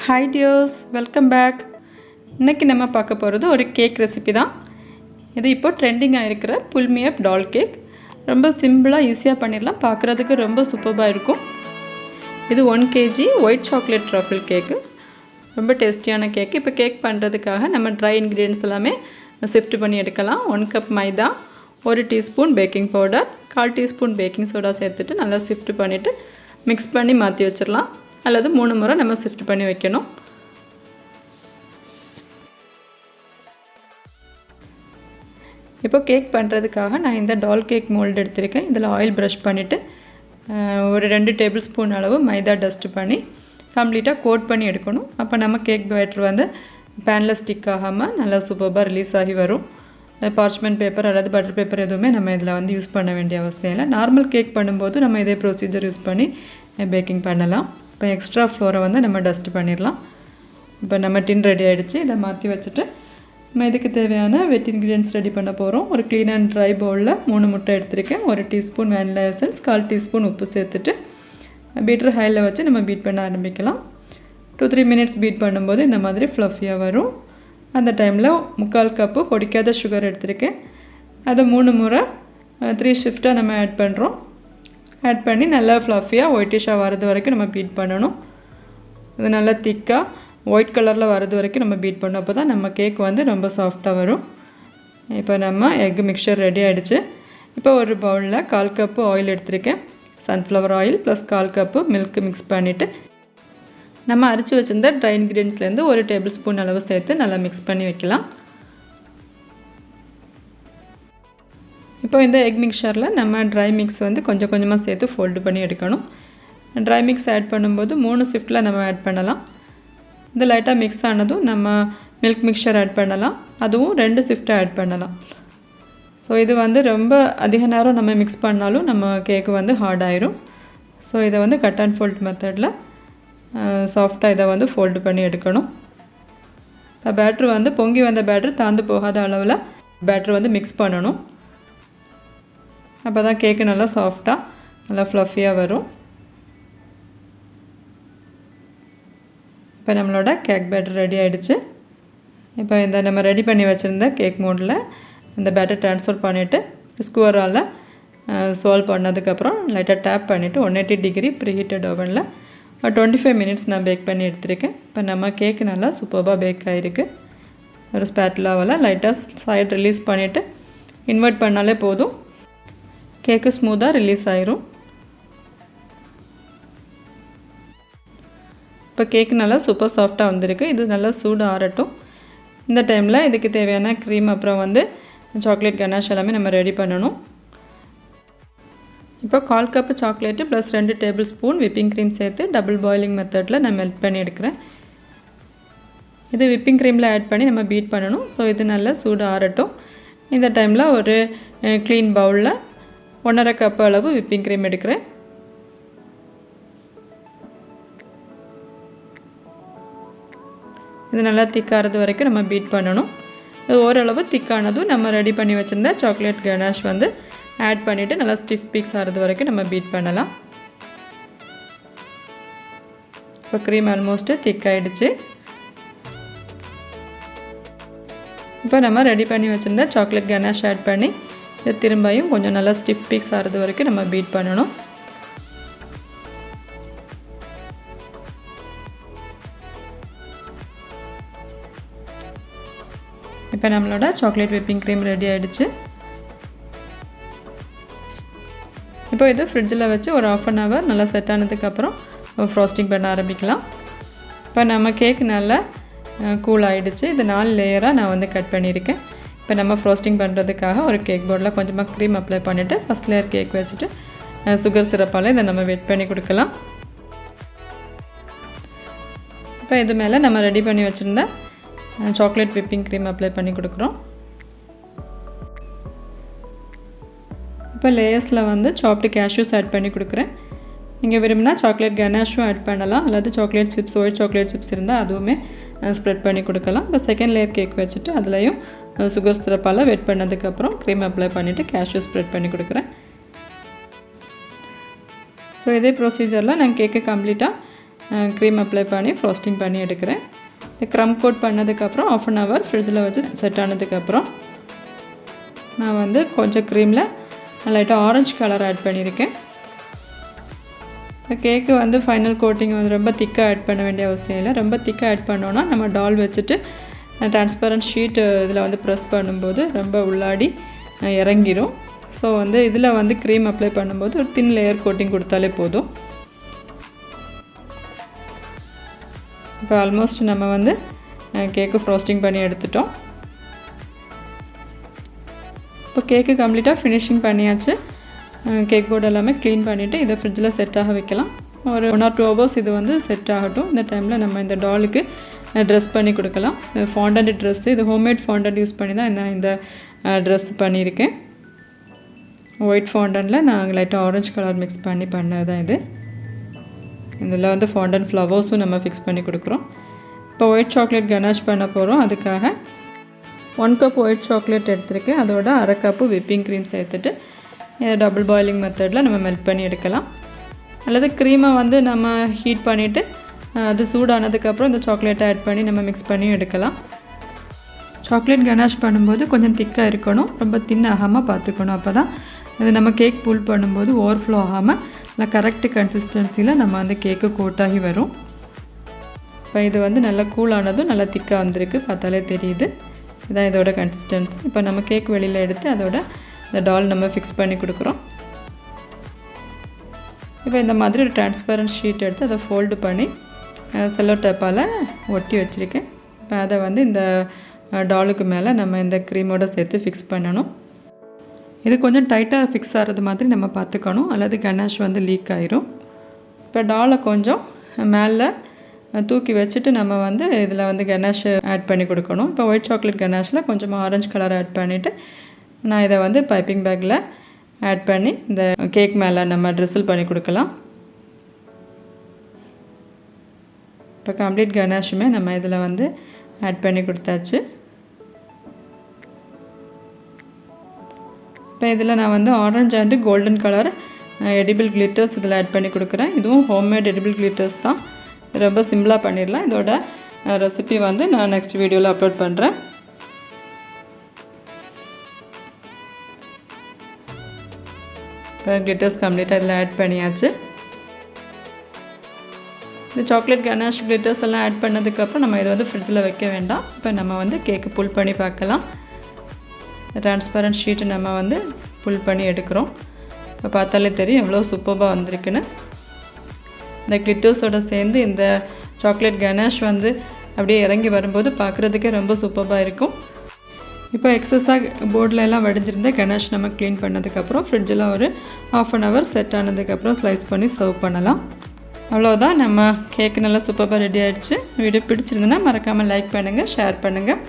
Hi dears, welcome back. இன்னைக்கு நம்ம பார்க்க போகிறது ஒரு கேக் ரெசிபி தான். இது இப்போ ட்ரெண்டிங்காக இருக்கிற புல் மீ அப் டால் கேக். ரொம்ப சிம்பிளாக ஈஸியாக பண்ணிடலாம். பார்க்குறதுக்கு ரொம்ப சூப்பராக இருக்கும். இது 1 kg ஒயிட் சாக்லேட் ட்ரஃபிள் கேக்கு. ரொம்ப டேஸ்டியான கேக். இப்போ கேக் பண்ணுறதுக்காக நம்ம ட்ரை இன்க்ரீடியன்ஸ் எல்லாமே ஷிஃப்ட் பண்ணி எடுக்கலாம். 1 கப் மைதா, 1 teaspoon baking powder, 1/4 teaspoon baking soda சேர்த்துட்டு நல்லா ஷிஃப்ட் பண்ணிவிட்டு மிக்ஸ் பண்ணி மாற்றி வச்சிடலாம். அல்லது 3 முறை நம்ம ஷிஃப்ட் பண்ணி வைக்கணும். இப்போ கேக் பண்ணுறதுக்காக நான் இந்த டால் கேக் மோல்டு எடுத்திருக்கேன். இதில் ஆயில் ப்ரஷ் பண்ணிவிட்டு ஒரு 2 டேபிள் ஸ்பூன் அளவு மைதா டஸ்ட் பண்ணி கம்ப்ளீட்டாக கோட் பண்ணி எடுக்கணும். அப்போ நம்ம கேக் பேட்டர் வந்து பேனில் ஸ்டிக் ஆகாமல் நல்லா சூப்பராக ரிலீஸ் ஆகி வரும். பார்ச்மெண்ட் பேப்பர் அல்லது பட்டர் பேப்பர் எதுவுமே நம்ம இதில் வந்து யூஸ் பண்ண வேண்டிய அவசியம் இல்லை. நார்மல் கேக் பண்ணும்போது நம்ம இதே ப்ரொசீஜர் யூஸ் பண்ணி பேக்கிங் பண்ணலாம். இப்போ எக்ஸ்ட்ரா ஃப்ளோரை வந்து நம்ம டஸ்ட் பண்ணிடலாம். இப்போ நம்ம டின் ரெடி ஆகிடுச்சு. இதை மாற்றி வச்சுட்டு நம்ம இதுக்கு தேவையான வெட் இன்க்ரீடியன்ஸ் ரெடி பண்ண போகிறோம். ஒரு க்ளீன் அண்ட் ட்ரை பவுலில் 3 முட்டை எடுத்திருக்கேன். 1 டீஸ்பூன் வெனிலா எசன்ஸ், 1/4 டீஸ்பூன் உப்பு சேர்த்துட்டு பீட்டர் ஹையில் வச்சு நம்ம பீட் பண்ண ஆரம்பிக்கலாம். 2-3 மினிட்ஸ் பீட் பண்ணும்போது இந்த மாதிரி ஃப்ளஃபியாக வரும். அந்த டைமில் 3/4 கப்பு பொடிக்காத சுகர் எடுத்திருக்கேன். அதை 3 முறை 3 ஷிஃப்டாக நம்ம ஆட் பண்ணுறோம். ஆட் பண்ணி நல்லா ஃப்ளஃபியாக ஒயிட்டிஷாக வரது வரைக்கும் நம்ம பீட் பண்ணணும். இது நல்லா திக்காக ஒயிட் கலரில் வரது வரைக்கும் நம்ம பீட் பண்ணோம். அப்போ தான் நம்ம கேக் வந்து ரொம்ப சாஃப்டாக வரும். இப்போ நம்ம எக் மிக்சர் ரெடி ஆகிடுச்சு. இப்போ ஒரு பவுலில் 1/4 கப்பு ஆயில் எடுத்திருக்கேன். Sunflower oil plus 1/4 cup milk mix பண்ணிவிட்டு நம்ம அரைச்சி வச்சுருந்த ட்ரை இன்க்ரீடியன்ஸ்லேருந்து 1 டேபிள் ஸ்பூன் அளவு சேர்த்து நல்லா மிக்ஸ் பண்ணி வைக்கலாம். இப்போ இந்த எக் மிக்சரில் நம்ம ட்ரை மிக்ஸ் வந்து கொஞ்சம் கொஞ்சமாக சேர்த்து ஃபோல்டு பண்ணி எடுக்கணும். ட்ரை மிக்ஸ் ஆட் பண்ணும்போது 3 ஷிஃப்ட்டில் நம்ம ஆட் பண்ணலாம். இது லைட்டாக மிக்ஸ் ஆனதும் நம்ம மில்க் மிக்சர் ஆட் பண்ணலாம். அதுவும் 2 ஷிஃப்ட்டாக ஆட் பண்ணலாம். ஸோ இது வந்து ரொம்ப அதிக நேரம் நம்ம மிக்ஸ் பண்ணாலும் நம்ம கேக்கு வந்து ஹார்ட் ஆயிரும். ஸோ இதை வந்து கட் அண்ட் ஃபோல்ட் மெத்தடில் சாஃப்டாக இதை வந்து ஃபோல்டு பண்ணி எடுக்கணும். பேட்ரு வந்து பொங்கி வந்த பேட்ரு தாழ்ந்து போகாத அளவில் பேட்ரு வந்து மிக்ஸ் பண்ணணும். அப்போ தான் கேக்கு நல்லா சாஃப்டாக நல்லா ஃப்ளஃபியாக வரும். இப்போ நம்மளோட கேக் பேட்டர் ரெடி ஆகிடுச்சு. இப்போ இந்த நம்ம ரெடி பண்ணி வச்சுருந்த கேக் மோடில் இந்த பேட்டர் ட்ரான்ஸ்ஃபர் பண்ணிவிட்டு ஸ்குவரால் சால்வ் பண்ணதுக்கப்புறம் லைட்டாக டேப் பண்ணிவிட்டு 180 டிகிரி ப்ரீஹீட்டட் ஓவனில் 25 மினிட்ஸ் நான் பேக் பண்ணி எடுத்திருக்கேன். இப்போ நம்ம கேக்கு நல்லா சூப்பராக பேக் ஆகிருக்கு. ஒரு ஸ்பேட்லாவில் லைட்டாக சைட் ரிலீஸ் பண்ணிவிட்டு இன்வெர்ட் பண்ணாலே போதும். கேக்கு ஸ்மூத்தாக ரிலீஸ் ஆயிரும். இப்போ கேக்கு நல்லா சூப்பர் சாஃப்டாக வந்திருக்கு. இது நல்லா சூடு ஆறட்டும். இந்த டைமில் இதுக்கு தேவையான க்ரீம் அப்புறம் வந்து சாக்லேட் கனாஷ் எல்லாமே நம்ம ரெடி பண்ணணும். இப்போ 1/4 cup chocolate plus 2 table spoon whipping cream சேர்த்து டபுள் பாயிலிங் மெத்தடில் நான் மெல்ட் பண்ணி எடுக்கிறேன். இது விப்பிங் க்ரீமில் ஆட் பண்ணி நம்ம பீட் பண்ணணும். ஸோ இது நல்லா சூடு ஆறட்டும். இந்த டைமில் ஒரு க்ளீன் பவுலில் 1/2 கப் அளவு விப்பிங் க்ரீம் எடுக்கிறேன். இது நல்லா திக்காகிறது வரைக்கும் நம்ம பீட் பண்ணணும். இது ஓரளவு திக்கானதும் நம்ம ரெடி பண்ணி வச்சுருந்த சாக்லேட் கனாஷ் வந்து ஆட் பண்ணிவிட்டு நல்லா ஸ்டிஃப் பீக்ஸ் ஆகிறது வரைக்கும் நம்ம பீட் பண்ணலாம். இப்போ க்ரீம் ஆல்மோஸ்ட்டு திக்காயிடுச்சு. இப்போ நம்ம ரெடி பண்ணி வச்சுருந்த சாக்லேட் கனாஷ் ஆட் பண்ணி இது திரும்பியும் கொஞ்சம் நல்லா ஸ்டிஃப் பீக்ஸ் ஆகிறது வரைக்கும் நம்ம பீட் பண்ணணும். இப்போ நம்மளோட சாக்லேட் விப்பிங் க்ரீம் ரெடி ஆகிடுச்சு. இப்போ இது ஃப்ரிட்ஜில் வச்சு ஒரு 1/2 hour நல்லா செட் ஆனதுக்கப்புறம் ஃப்ரோஸ்டிங் பண்ண ஆரம்பிக்கலாம். இப்போ நம்ம கேக் நல்லா கூல் ஆகிடுச்சு. இது 4 லேயராக நான் வந்து கட் பண்ணியிருக்கேன். இப்போ நம்ம ஃப்ரோஸ்டிங் பண்ணுறதுக்காக ஒரு கேக் போர்டில் கொஞ்சமாக க்ரீம் அப்ளை பண்ணிவிட்டு ஃபஸ்ட் லேயர் கேக் வச்சுட்டு சுகர் சிரப்பால் இதை நம்ம வெட் பண்ணி கொடுக்கலாம். இப்போ இது மேலே நம்ம ரெடி பண்ணி வச்சுருந்த சாக்லேட் விப்பிங் க்ரீம் அப்ளை பண்ணி கொடுக்குறோம். இப்போ லேயர்ஸில் வந்து சாப்டு கேஷ்யூஸ் ஆட் பண்ணி கொடுக்குறேன். நீங்கள் விரும்பினா சாக்லேட் கனாஷும் ஆட் பண்ணலாம். அல்லது chocolate chips, white chocolate chips இருந்தால் அதுவுமே ஸ்ப்ரெட் பண்ணி கொடுக்கலாம். இப்போ செகண்ட் லேயர் கேக் வச்சுட்டு அதுலேயும் சுகர் சிரப்பால் வெட் பண்ணதுக்கப்புறம் க்ரீம் அப்ளை பண்ணிவிட்டு கேஷ்யூ ஸ்ப்ரெட் பண்ணி கொடுக்குறேன். ஸோ இதே ப்ரொசீஜரில் நான் கேக்கை கம்ப்ளீட்டாக க்ரீம் அப்ளை பண்ணி ஃப்ரோஸ்டிங் பண்ணி எடுக்கிறேன். இந்த க்ரம் கோட் பண்ணதுக்கப்புறம் 1/2 அன் ஹவர் ஃப்ரிட்ஜில் வச்சு செட் ஆனதுக்கப்புறம் நான் வந்து கொஞ்சம் க்ரீமில் லைட்டாக ஆரஞ்சு கலர் ஆட் பண்ணியிருக்கேன். இந்த கேக்கு வந்து ஃபைனல் கோட்டிங் வந்து ரொம்ப திக்காக ஆட் பண்ண வேண்டிய அவசியம் இல்லை. ரொம்ப திக்காக ஆட் பண்ணோன்னா நம்ம டால் வச்சுட்டு டிரான்ஸ்பரண்ட் ஷீட்டு இதில் வந்து ப்ரெஸ் பண்ணும்போது ரொம்ப உள்ளாடி இறங்கிடும். ஸோ வந்து இதில் வந்து க்ரீம் அப்ளை பண்ணும்போது ஒரு தின் லேயர் கோட்டிங் கொடுத்தாலே போதும். இப்போ ஆல்மோஸ்ட் நம்ம வந்து கேக்கு ஃப்ரோஸ்டிங் பண்ணி எடுத்துட்டோம். இப்போ கேக்கு கம்ப்ளீட்டாக ஃபினிஷிங் பண்ணியாச்சு. கேக் போர்டு எல்லாமே க்ளீன் பண்ணிவிட்டு இதை ஃப்ரிட்ஜில் செட் ஆக வைக்கலாம். ஒரு 1 or 2 hours இது வந்து செட் ஆகட்டும். இந்த டைமில் நம்ம இந்த டாலுக்கு ட்ரெஸ் பண்ணி கொடுக்கலாம். ஃபாண்டன்ட் ட்ரெஸ்ஸு, இது ஹோம்மேட் ஃபாண்டன்ட் யூஸ் பண்ணி தான் இந்த ட்ரெஸ் பண்ணியிருக்கேன். ஒயிட் ஃபாண்டன்ட்டில் நான் லைட்டாக ஆரஞ்சு கலர் மிக்ஸ் பண்ணது தான் இது. இதில் வந்து ஃபாண்டன்ட் ஃப்ளவர்ஸும் நம்ம ஃபிக்ஸ் பண்ணி கொடுக்குறோம். இப்போ ஒயிட் சாக்லேட் கனாஷ் பண்ண போகிறோம். அதுக்காக 1 கப் ஒயிட் சாக்லேட் எடுத்துருக்கேன். அதோட 1/2 கப்பு விப்பிங் க்ரீம் சேர்த்துட்டு இதை டபுள் பாயிலிங் மெத்தடில் நம்ம மெல்ட் பண்ணி எடுக்கலாம். அல்லது க்ரீமை வந்து நம்ம ஹீட் பண்ணிவிட்டு அது சூடானதுக்கப்புறம் இந்த சாக்லேட்டை ஆட் பண்ணி நம்ம மிக்ஸ் பண்ணி எடுக்கலாம். சாக்லேட் கனாஷ் பண்ணும்போது கொஞ்சம் திக்காக இருக்கணும், ரொம்ப தின்னாகாமல் பார்த்துக்கணும். அப்போ தான் இது நம்ம கேக் புல் பண்ணும்போது ஓவர்ஃப்ளோ ஆகாமல் இல்லை கரெக்ட் கன்சிஸ்டன்சியில் நம்ம வந்து கேக்கு கோட்டாகி வரும். இப்போ இது வந்து நல்லா கூலானதும் நல்லா திக்காக வந்திருக்கு, பார்த்தாலே தெரியுது. இதான் இதோட கன்சிஸ்டன்சி. இப்போ நம்ம கேக் வெளியில் எடுத்து அதோட இந்த டால் நம்ம ஃபிக்ஸ் பண்ணி கொடுக்குறோம். இப்போ இந்த மாதிரி ஒரு டிரான்ஸ்பரண்ட் ஷீட் எடுத்து அதை ஃபோல்டு பண்ணி செல்லோ டேப்பால் ஒட்டி வச்சுருக்கேன். இப்போ அதை வந்து இந்த டாலுக்கு மேலே நம்ம இந்த க்ரீமோடு சேர்த்து ஃபிக்ஸ் பண்ணணும். இது கொஞ்சம் டைட்டாக ஃபிக்ஸ் ஆகிறது மாதிரி நம்ம பார்த்துக்கணும், அல்லது கனாஷ் வந்து லீக் ஆயிரும். இப்போ டாலை கொஞ்சம் மேலே தூக்கி வச்சுட்டு நம்ம வந்து இதில் வந்து கனாஷ் ஆட் பண்ணி கொடுக்கணும். இப்போ ஒயிட் சாக்லேட் கனாஷில் கொஞ்சமாக ஆரஞ்சு கலர் ஆட் பண்ணிவிட்டு நான் இதை வந்து பைப்பிங் பேக்கில் ஆட் பண்ணி இந்த கேக் மேலே நம்ம ட்ரிசில் பண்ணி கொடுக்கலாம். இப்போ கம்ப்ளீட் கனாஷுமே நம்ம இதில் வந்து ஆட் பண்ணி கொடுத்தாச்சு. இப்போ இதில் நான் வந்து orange and golden colour edible glitters இதில் ஆட் பண்ணி கொடுக்குறேன். இதுவும் ஹோம்மேட் எடிபிள் கிளிட்டர்ஸ் தான். ரொம்ப சிம்பிளாக பண்ணிடலாம். இதோட ரெசிபி வந்து நான் நெக்ஸ்ட் வீடியோவில் அப்லோட் பண்ணுறேன். இப்போ கிளிட்டர்ஸ் கம்ப்ளீட்டாக இதில் ஆட் பண்ணியாச்சு. இந்த சாக்லேட் கனாஷ் கிளிட்டர்ஸ் எல்லாம் ஆட் பண்ணதுக்கப்புறம் நம்ம இதை வந்து ஃப்ரிட்ஜில் வைக்க வேண்டாம். இப்போ நம்ம வந்து கேக்கு புல் பண்ணி பார்க்கலாம். டிரான்ஸ்பரண்ட் ஷீட்டு நம்ம வந்து புல் பண்ணி எடுக்கிறோம். இப்போ பார்த்தாலே தெரியும் எவ்வளோ சூப்பராக வந்திருக்குன்னு. இந்த கிளிட்டர்ஸோடு சேர்ந்து இந்த சாக்லேட் கனாஷ் வந்து அப்படியே இறங்கி வரும்போது பார்க்குறதுக்கே ரொம்ப சூப்பராக இருக்கும். இப்போ எக்ஸஸாக போர்டில் எல்லாம் வடிஞ்சிருந்த கனாஷ் நம்ம க்ளீன் பண்ணதுக்கப்புறம் ஃப்ரிட்ஜில் ஒரு 1/2 அன் ஹவர் செட் ஆனதுக்கப்புறம் ஸ்லைஸ் பண்ணி சர்வ் பண்ணலாம். அவ்வளோதான், நம்ம கேக்கு நல்லா சூப்பராக ரெடி ஆகிடுச்சு. வீடியோ பிடிச்சிருந்துன்னா மறக்காமல் லைக் பண்ணுங்கள், ஷேர் பண்ணுங்கள்.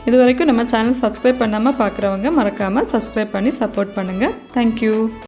இது வரைக்கும் நம்ம சேனல் சப்ஸ்கிரைப் பண்ணாமல் பார்க்குறவங்க மறக்காமல் சப்ஸ்கிரைப் பண்ணி சப்போர்ட் பண்ணுங்கள். தேங்க்யூ.